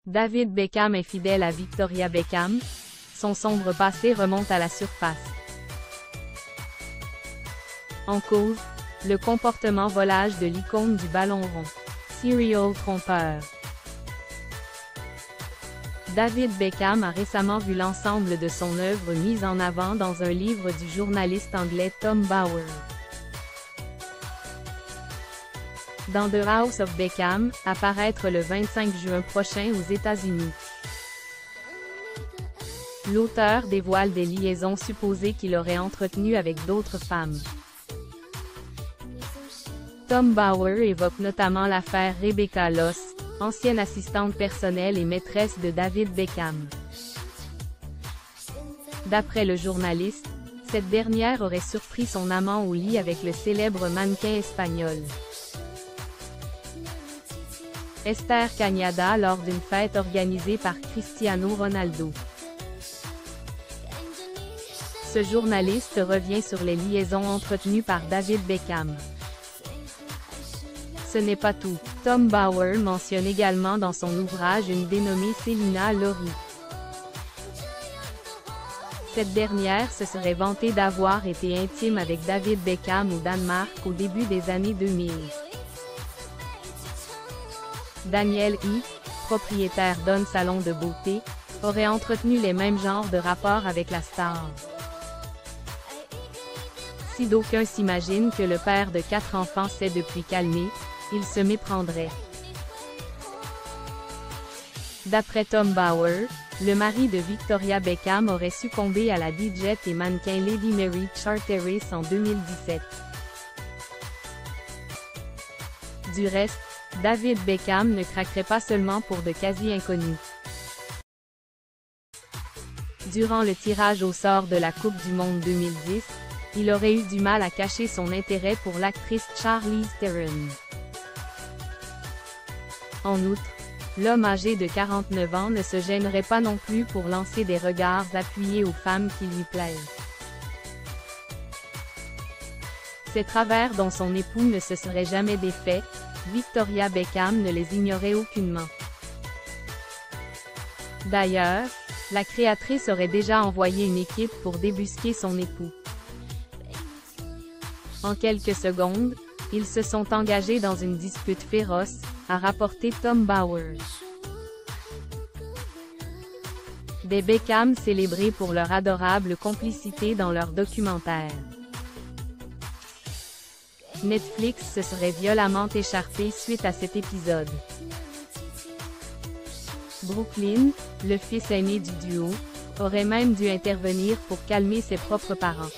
David Beckham est fidèle à Victoria Beckham. Son sombre passé remonte à la surface. En cause, le comportement volage de l'icône du ballon rond. Serial trompeur. David Beckham a récemment vu l'ensemble de son œuvre mise en avant dans un livre du journaliste anglais Tom Bauer. Dans The House of Beckham, à paraître le 25 juin prochain aux États-Unis. L'auteur dévoile des liaisons supposées qu'il aurait entretenues avec d'autres femmes. Tom Bauer évoque notamment l'affaire Rebecca Loss, ancienne assistante personnelle et maîtresse de David Beckham. D'après le journaliste, cette dernière aurait surpris son amant au lit avec le célèbre mannequin espagnol Esther Cañada lors d'une fête organisée par Cristiano Ronaldo. Ce journaliste revient sur les liaisons entretenues par David Beckham. Ce n'est pas tout. Tom Bauer mentionne également dans son ouvrage une dénommée Célina Lori. Cette dernière se serait vantée d'avoir été intime avec David Beckham au Danemark au début des années 2000. Daniel I., propriétaire d'un salon de beauté, aurait entretenu les mêmes genres de rapports avec la star. Si d'aucuns s'imaginent que le père de 4 enfants s'est depuis calmé, il se méprendrait. D'après Tom Bauer, le mari de Victoria Beckham aurait succombé à la DJ et mannequin Lady Mary Charteris en 2017. Du reste, David Beckham ne craquerait pas seulement pour de quasi-inconnus. Durant le tirage au sort de la Coupe du Monde 2010, il aurait eu du mal à cacher son intérêt pour l'actrice Charlize Theron. En outre, l'homme âgé de 49 ans ne se gênerait pas non plus pour lancer des regards appuyés aux femmes qui lui plaisent. Ces travers dont son époux ne se serait jamais défait, Victoria Beckham ne les ignorait aucunement. D'ailleurs, la créatrice aurait déjà envoyé une équipe pour débusquer son époux. En quelques secondes, ils se sont engagés dans une dispute féroce, a rapporté Tom Bauer. Des Beckham célébrés pour leur adorable complicité dans leur documentaire. Netflix se serait violemment écharpé suite à cet épisode. Brooklyn, le fils aîné du duo, aurait même dû intervenir pour calmer ses propres parents.